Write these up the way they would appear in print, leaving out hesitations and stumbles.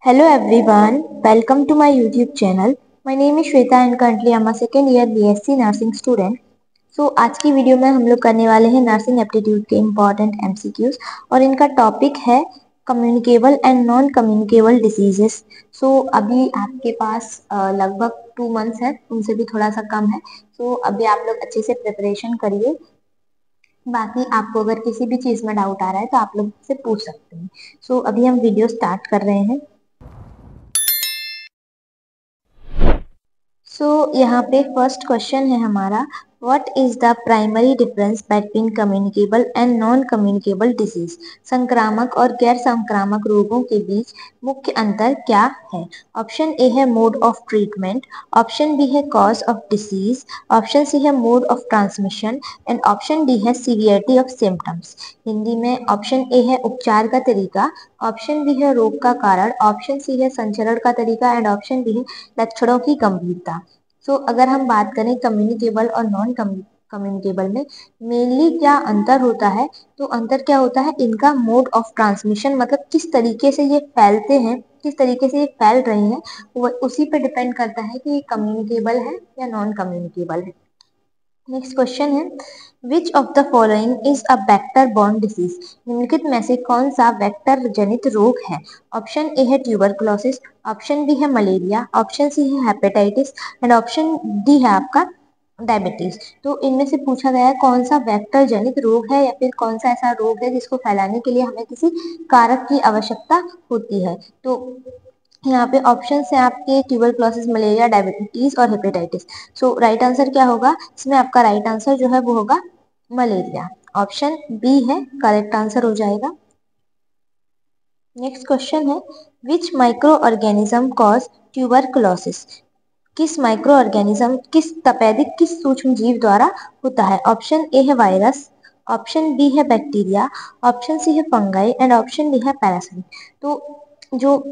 Hello everyone, welcome to my YouTube channel. My name is Shweta and currently I'm a second year BSc Nursing student. आज की video में हम लोग करने वाले हैं नर्सिंग एप्टीट्यूड के इम्पॉर्टेंट MCQs और इनका टॉपिक है communicable and non communicable diseases. अभी आपके पास लगभग 2 मंथ्स है, उनसे भी थोड़ा सा कम है। अभी आप लोग अच्छे से प्रिपरेशन करिए। बाकी आपको अगर किसी भी चीज़ में डाउट आ रहा है तो आप लोग से पूछ सकते हैं। अभी हम वीडियो स्टार्ट कर रहे हैं। यहाँ पे फर्स्ट क्वेश्चन है हमारा, what is the primary difference between communicable and non communicable disease? संक्रामक और गैर संक्रामक रोगों के बीच मुख्य अंतर क्या है? ऑप्शन ए है mode of treatment, option B है cause of disease, option C है mode of transmission and option D है सीवियरिटी ऑफ सिम्टम्स। हिंदी में ऑप्शन ए है उपचार का तरीका, ऑप्शन बी है रोग का कारण, ऑप्शन सी है संचरण का तरीका एंड ऑप्शन डी है लक्षणों की गंभीरता। अगर हम बात करें कम्युनिकेबल और नॉन कम्युनिकेबल में मेनली क्या अंतर होता है, तो अंतर क्या होता है इनका मोड ऑफ ट्रांसमिशन, मतलब किस तरीके से ये फैलते हैं, किस तरीके से ये फैल रहे हैं, वो उसी पे डिपेंड करता है कि ये कम्युनिकेबल है या नॉन कम्युनिकेबल है। नेक्स्ट क्वेश्चन है, which of the following is a vector borne disease? निम्नलिखित में से कौन सा वेक्टर जनित रोग है? ऑप्शन ए है ट्यूबरकुलोसिस, ऑप्शन बी है मलेरिया, ऑप्शन सी है हेपेटाइटिस एंड ऑप्शन डी है आपका डायबिटीज। इनमें से पूछा गया है कौन सा वेक्टर जनित रोग है या फिर कौन सा ऐसा रोग है जिसको फैलाने के लिए हमें किसी कारक की आवश्यकता होती है। यहाँ पे ऑप्शन है आपके ट्यूबरकुलोसिस, मलेरिया, डायबिटीज और हेपेटाइटिस। राइट आंसर क्या होगा इसमें? आपका राइट आंसर जो है वो होगा मलेरिया। ऑप्शन बी है करेक्ट आंसर हो जाएगा। नेक्स्ट क्वेश्चन है, which microorganism cause tuberculosis? किस माइक्रो ऑर्गेनिज्म, किस तपेदिक, किस सूक्ष्म जीव द्वारा होता है? ऑप्शन ए है वायरस, ऑप्शन बी है बैक्टीरिया, ऑप्शन सी है फंगाई एंड ऑप्शन डी है पैरासाइट। जो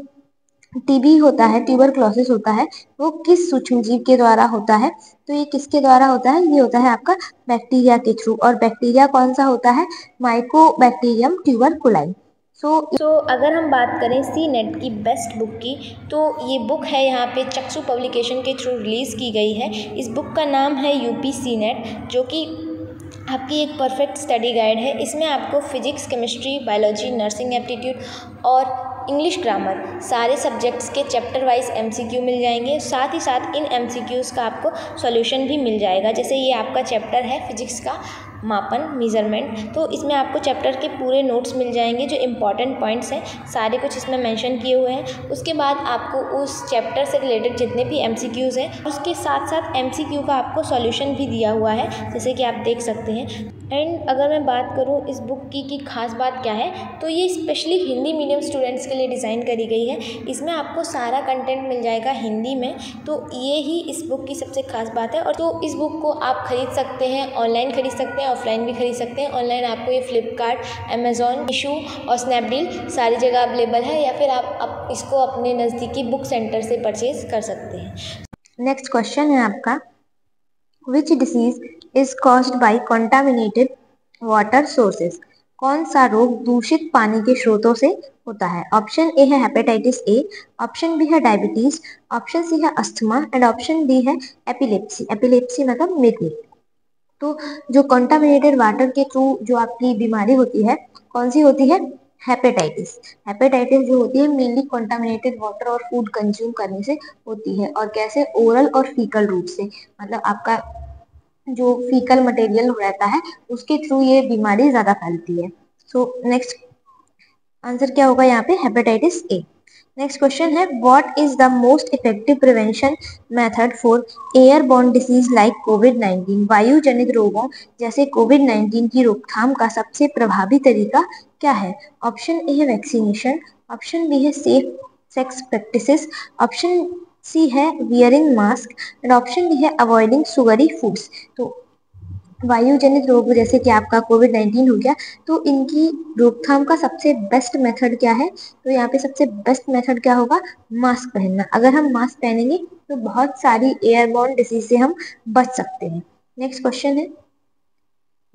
टीबी होता है, ट्यूबरकुलोसिस होता है, वो किस सूक्ष्म जीव के द्वारा होता है? ये किसके द्वारा होता है? ये होता है आपका बैक्टीरिया के थ्रू। और बैक्टीरिया कौन सा होता है? माइकोबैक्टीरियम ट्यूबरकुलाई। अगर हम बात करें सी नेट की बेस्ट बुक की, तो ये बुक है यहाँ पे चक्षु पब्लिकेशन के थ्रू रिलीज़ की गई है। इस बुक का नाम है यूपी सी नेट, जो कि आपकी एक परफेक्ट स्टडी गाइड है। इसमें आपको physics, chemistry, biology, nursing aptitude और इंग्लिश ग्रामर सारे सब्जेक्ट्स के चैप्टर वाइज MCQ मिल जाएंगे। साथ ही साथ इन MCQs का आपको सॉल्यूशन भी मिल जाएगा। जैसे ये आपका चैप्टर है फिजिक्स का मापन, मेजरमेंट, तो इसमें आपको चैप्टर के पूरे नोट्स मिल जाएंगे। जो इम्पॉर्टेंट पॉइंट्स हैं सारे कुछ इसमें मेंशन किए हुए हैं। उसके बाद आपको उस चैप्टर से रिलेटेड जितने भी MCQs हैं उसके साथ साथ MCQ का आपको सॉल्यूशन भी दिया हुआ है, जैसे कि आप देख सकते हैं। एंड अगर मैं बात करूँ इस बुक की खास बात क्या है, तो ये स्पेशली हिंदी मीडियम स्टूडेंट्स के लिए डिज़ाइन करी गई है। इसमें आपको सारा कंटेंट मिल जाएगा हिंदी में, तो ये ही इस बुक की सबसे खास बात है। और इस बुक को आप खरीद सकते हैं, ऑनलाइन खरीद सकते हैं, ऑफलाइन भी खरीद सकते हैं। ऑनलाइन आपको ये फ्लिपकार्ट, अमेजोन, मीशो और स्नैपडील सारी जगह अवेलेबल है, या फिर आप इसको अपने नज़दीकी बुक सेंटर से परचेज कर सकते हैं। नेक्स्ट क्वेश्चन है आपका, विच disease is caused by contaminated water sources? कौन सा रोग दूषित पानी के स्रोतों से होता है? ऑप्शन ए है हेपेटाइटिस ए, ऑप्शन बी है डायबिटीज, ऑप्शन सी है अस्थमा एंड ऑप्शन डी है एपिलेप्सी। एपिलेप्सी मतलब मृत्यु। जो कंटामिनेटेड वाटर के थ्रू जो आपकी बीमारी होती है, कौन सी होती है? हेपेटाइटिस। हेपेटाइटिस जो होती है मेनली कंटामिनेटेड वाटर और फूड कंज्यूम करने से होती है। और कैसे? ओरल और फीकल रूट से, मतलब आपका जो फीकल मटेरियल रहता है उसके थ्रू ये बीमारी ज्यादा फैलती है। नेक्स्ट आंसर क्या होगा यहाँ पे? Hepatitis A. नेक्स्ट क्वेश्चन है, what is the most effective prevention method for airborne disease like कोविड-19? वायु जनित रोगों जैसे कोविड-19 की रोकथाम का सबसे प्रभावी तरीका क्या है? ऑप्शन ए है वैक्सीनेशन, ऑप्शन बी है safe sex practices, option C है wearing mask and option D है अवॉइडिंग सुगरी फूड्स। वायु जनित रोग जैसे कि आपका कोविड-19 हो गया, तो इनकी रोकथाम का सबसे बेस्ट मेथड क्या है? तो यहाँ पे सबसे बेस्ट मेथड क्या होगा? मास्क पहनना। अगर हम मास्क पहनेंगे तो बहुत सारी एयरबॉर्न डिसीज से हम बच सकते हैं। नेक्स्ट क्वेश्चन है,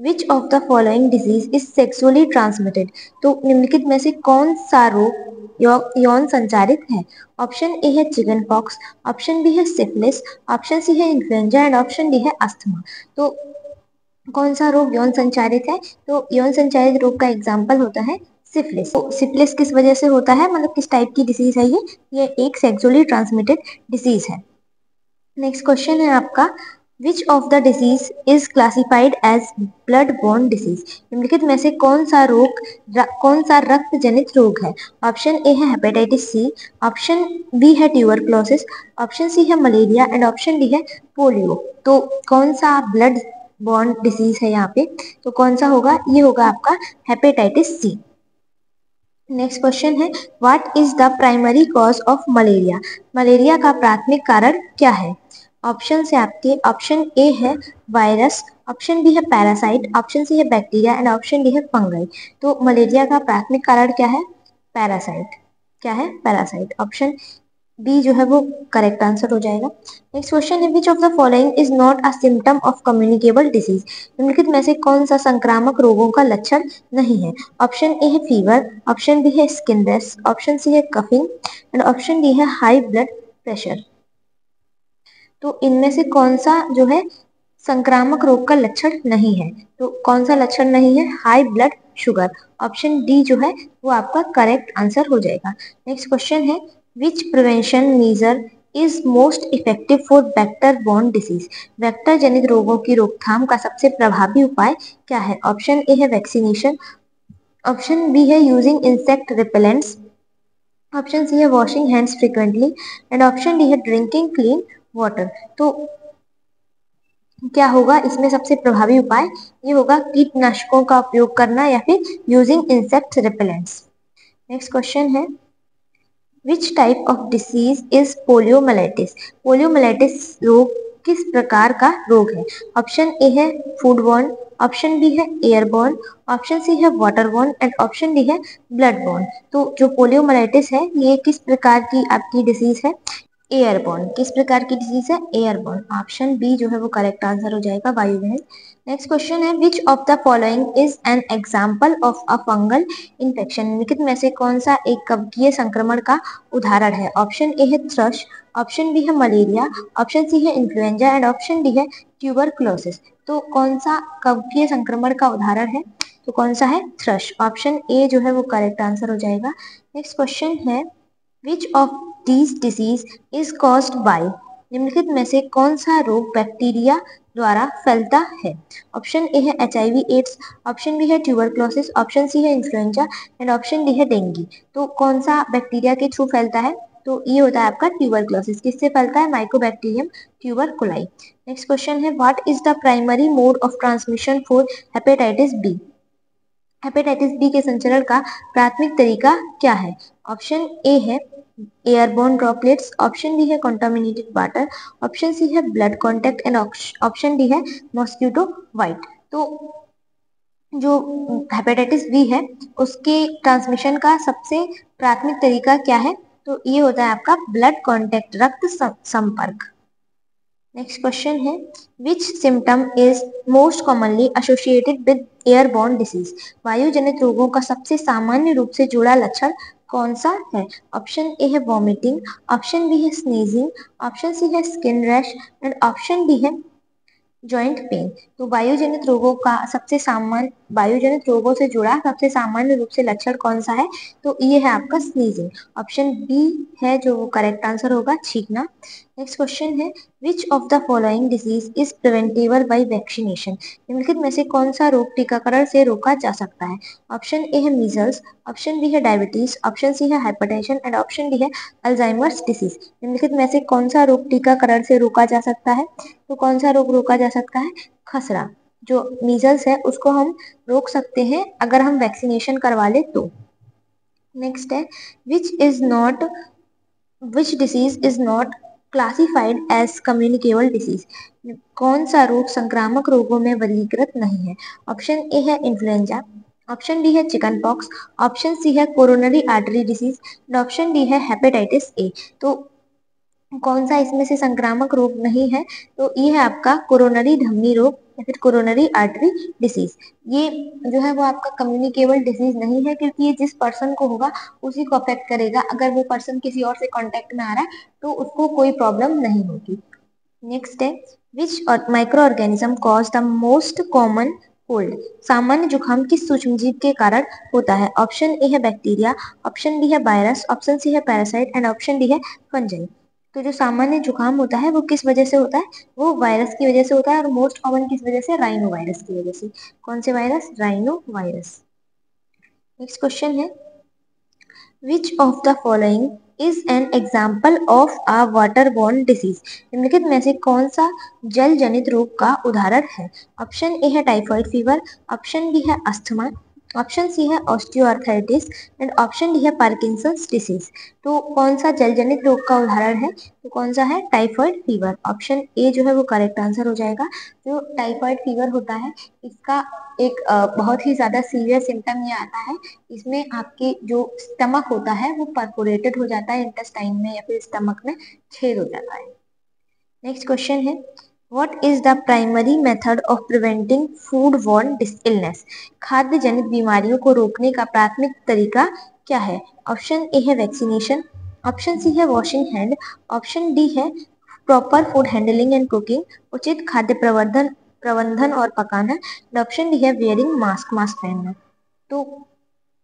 which of the following disease is sexually transmitted? तो निम्नलिखित में से कौन सा रोग यौन संचारित है? ऑप्शन ए है चिकन पॉक्स, ऑप्शन बी है सिफिलिस, ऑप्शन सी है इन्फ्लुएंजा एंड ऑप्शन डी है अस्थमा। तो कौन सा रोग यौन संचारित है? तो यौन संचारित रोग का एग्जाम्पल होता है सिफिलिस। तो सिफिलिस किस वजह से होता है, मतलब किस टाइप की डिसीज है ये एक सेक्सुअली ट्रांसमिटेड डिसीज है। नेक्स्ट क्वेश्चन है आपका, which of the disease is classified as blood borne disease? निम्नलिखित में से कौन सा रक्त जनित रोग है? ऑप्शन ए है हेपेटाइटिस सी, ऑप्शन बी है ट्यूबरक्लोसिस, ऑप्शन सी है मलेरिया एंड ऑप्शन डी है पोलियो। तो कौन सा ब्लड बोर्न डिसीज है यहाँ पे? तो कौन सा होगा? ये होगा आपका हेपेटाइटिस सी। नेक्स्ट क्वेश्चन है, what is the primary cause of malaria? Malaria का प्राथमिक कारण क्या है? ऑप्शन है आपके, ऑप्शन ए है वायरस, ऑप्शन बी है पैरासाइट, ऑप्शन सी है बैक्टीरिया एंड ऑप्शन डी है फंगल। तो मलेरिया का प्राथमिक कारण क्या है? पैरासाइट। क्या है? पैरासाइट। ऑप्शन बी जो है वो करेक्ट आंसर हो जाएगा। नेक्स्ट क्वेश्चन है, which of the following is not a symptom of communicable disease? निम्नलिखित में से कौन सा संक्रामक रोगों का लक्षण नहीं है? ऑप्शन ए है फीवर, ऑप्शन बी है स्किन रैश, ऑप्शन सी है कफिंग एंड ऑप्शन डी है हाई ब्लड प्रेशर। तो इनमें से कौन सा जो है संक्रामक रोग का लक्षण नहीं है? तो कौन सा लक्षण नहीं है? High blood sugar. Option D जो है वो आपका करेक्ट आंसर हो जाएगा। नेक्स्ट क्वेश्चन है, which prevention major is most effective for vector borne disease? Vector जनित रोगों की रोकथाम का सबसे प्रभावी उपाय क्या है? ऑप्शन ए है वैक्सीनेशन, ऑप्शन बी है using insect repellents, option C है washing hands frequently and option D है ड्रिंकिंग क्लीन वाटर। तो क्या होगा इसमें सबसे प्रभावी उपाय? ये होगा कीटनाशकों का उपयोग करना या फिर using insect repellents. Next question है, which type of disease is poliomyelitis? Poliomyelitis रोग किस प्रकार का रोग है? ऑप्शन ए है फूडबॉर्न, ऑप्शन बी है एयरबॉर्न, ऑप्शन सी है वाटरबॉर्न एंड ऑप्शन डी है ब्लडबॉर्न। तो जो पोलियोमाइलिटिस है ये किस प्रकार की आपकी डिसीज है? एयरबॉर्न। किस प्रकार की डिजीज है? एयरबॉर्न। ऑप्शन बी जो है वो करेक्ट आंसर हो जाएगा, वायुजनित। नेक्स्ट क्वेश्चन है, which of the following is an example of a fungal infection? निम्नलिखित में से कौन सा एक कवकीय संक्रमण का उदाहरण है? ऑप्शन ए है थ्रश, ऑप्शन बी है मलेरिया, ऑप्शन सी है इन्फ्लुएंजा एंड ऑप्शन डी है ट्यूबरक्लोसिस। तो कौन सा कवकीय संक्रमण का उदाहरण है? तो कौन सा है? थ्रश। ऑप्शन ए जो है वो करेक्ट आंसर हो जाएगा। नेक्स्ट क्वेश्चन है, which of these disease is caused by? निम्नलिखित में से कौन सा रोग बैक्टीरिया द्वारा फैलता है? ऑप्शन ए है HIV एड्स, ऑप्शन बी है ट्यूबरक्लोसिस, ऑप्शन सी है इन्फ्लुएंजा एंड ऑप्शन डी है डेंगू। तो कौन सा बैक्टीरिया के थ्रू फैलता है? तो ये होता है आपका ट्यूबरक्लोसिस। किससे फैलता है? Mycobacterium tuberculae. नेक्स्ट क्वेश्चन है, what is the primary mode of transmission for hepatitis B? Hepatitis B के संचरण का प्राथमिक तरीका क्या है? ऑप्शन ए है एयरबोर्न ड्रॉपलेट्स, ऑप्शन बी है कॉन्टामिनेटेड वाटर, ऑप्शन सी है blood contact and option D है मॉस्किटो बाइट। तो जो हेपेटाइटिस बी है उसके ट्रांसमिशन का सबसे प्राथमिक तरीका क्या है? तो ये होता है आपका ब्लड कॉन्टैक्ट, रक्त संपर्क। नेक्स्ट क्वेश्चन है, which symptom is most commonly associated with airborne disease? वायु जनित रोगों का सबसे सामान्य रूप से जुड़ा लक्षण कौन सा है? ऑप्शन ए है वॉमिटिंग, ऑप्शन बी है स्नीजिंग, ऑप्शन सी है skin rash and option D है जॉइंट पेन। तो वायुजनित रोगों से जुड़ा सबसे सामान्य रूप से लक्षण कौन सा है? तो ये है आपका स्नीजिंग। ऑप्शन बी है जो वो करेक्ट आंसर होगा, छींकना। नेक्स्ट क्वेश्चन है, which of the following disease is preventable by vaccination? निम्नलिखित में से कौन सा रोग टीकाकरण से रोका जा सकता है? ऑप्शन ए है मीजल्स, ऑप्शन बी है डायबिटीज, ऑप्शन सी है हाइपरटेंशन एंड ऑप्शन डी है अल्जाइमर्स डिसीज। निम्नलिखित में से कौन सा रोग टीकाकरण से रोका जा सकता है? तो कौन सा रोग रोका जा सकता है? खसरा। जो मीजल्स है उसको हम रोक सकते हैं अगर हम वैक्सीनेशन करवा ले तो। नेक्स्ट है, which disease is not classified as communicable disease? कौन सा रोग संक्रामक रोगों में वर्गीकृत नहीं है? ऑप्शन ए है इन्फ्लुएंजा, ऑप्शन बी है चिकन पॉक्स, ऑप्शन सी है coronary artery disease and option D है हेपेटाइटिस ए। तो कौन सा इसमें से संक्रामक रोग नहीं है? तो ये है आपका कोरोनरी धमनी रोग या फिर कोरोनरी आर्टरी डिसीज। ये जो है वो आपका कम्युनिकेबल डिसीज नहीं है, क्योंकि ये जिस पर्सन को होगा उसी को अफेक्ट करेगा। अगर वो पर्सन किसी और से कांटेक्ट में आ रहा है तो उसको कोई प्रॉब्लम नहीं होगी। नेक्स्ट है, which microorganism cause the most common cold. सामान्य जुकाम किस सूक्ष्म जीव के कारण होता है? ऑप्शन ए है बैक्टीरिया, ऑप्शन बी है वायरस, ऑप्शन सी है पैरासाइट एंड ऑप्शन डी है फंजन। तो जो सामान्य जुकाम होता है वो किस वजह से होता है? वो वायरस की वजह से होता है। और मोस्ट कॉमन किस वजह से? राइनो वायरस की वजह से। कौन से virus? Rhino virus. Next question है, Which of the following is an example of a waterborne disease? निम्नलिखित में से कौन सा जल जनित रोग का उदाहरण है? ऑप्शन ए है टाइफाइड फीवर, ऑप्शन बी है अस्थमा, ऑप्शन सी है ऑस्टियोआर्थराइटिस एंड ऑप्शन डी है पार्किंसंस डिसीज। तो कौन सा जल जनित रोग का उदाहरण है? तो कौन सा है? Typhoid fever. ऑप्शन ए जो है वो करेक्ट आंसर हो जाएगा। जो टाइफाइड फीवर होता है इसका एक बहुत ही ज्यादा सीरियस सिम्टम ये आता है, इसमें आपके जो स्टमक होता है वो परफोरेटेड हो जाता है, इंटेस्टाइन में या फिर स्टमक में छेद हो जाता है। नेक्स्ट क्वेश्चन है, what is the primary method of preventing food borne illness? खाद्य जनित बीमारियों को रोकने का प्राथमिक तरीका क्या है? ऑप्शन ए है वैक्सीनेशन, ऑप्शन सी है वॉशिंग हैंड, ऑप्शन डी है proper food handling and cooking, उचित खाद्य प्रबंधन और पकाना, ऑप्शन डी है वेयरिंग मास्क पहनना। तो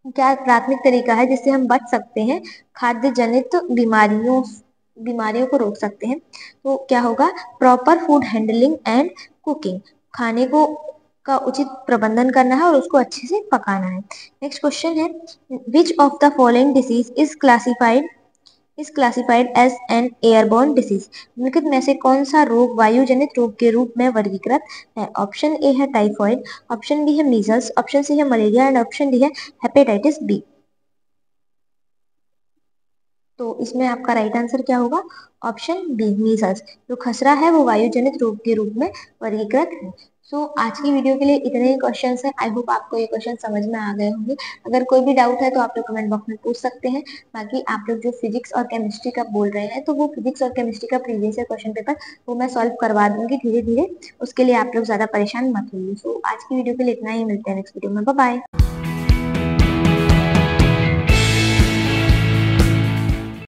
क्या प्राथमिक तरीका है जिससे हम बच सकते हैं खाद्य जनित बीमारियों को रोक सकते हैं? तो क्या होगा? Proper food handling and cooking. खाने को का उचित प्रबंधन करना है और उसको अच्छे से पकाना है। नेक्स्ट क्वेश्चन है, which of the following disease is classified as an airborne disease? निम्नलिखित में से कौन सा रोग वायु जनित रोग के रूप में वर्गीकृत है? ऑप्शन ए है टाइफॉइड, ऑप्शन बी है मीजल्स, ऑप्शन सी है मलेरिया एंड ऑप्शन डी है हेपेटाइटिस बी। तो इसमें आपका राइट आंसर क्या होगा? Option B measles. जो खसरा है वो वायु जनित रोग के रूप में वर्गीकृत है। सो आज की वीडियो के लिए इतने ही क्वेश्चंस हैं। आई होप आपको ये क्वेश्चन समझ में आ गए होंगे। अगर कोई भी डाउट है तो आप लोग कमेंट बॉक्स में पूछ सकते हैं। बाकी आप लोग जो फिजिक्स और केमिस्ट्री का बोल रहे हैं तो वो फिजिक्स और केमिस्ट्री का प्रीवियस ईयर क्वेश्चन पेपर वो मैं सॉल्व करवा दूंगी धीरे धीरे। उसके लिए आप लोग ज्यादा परेशान मत होइए। सो आज की वीडियो के लिए इतना ही, मिलते हैं नेक्स्ट वीडियो में। Bye bye.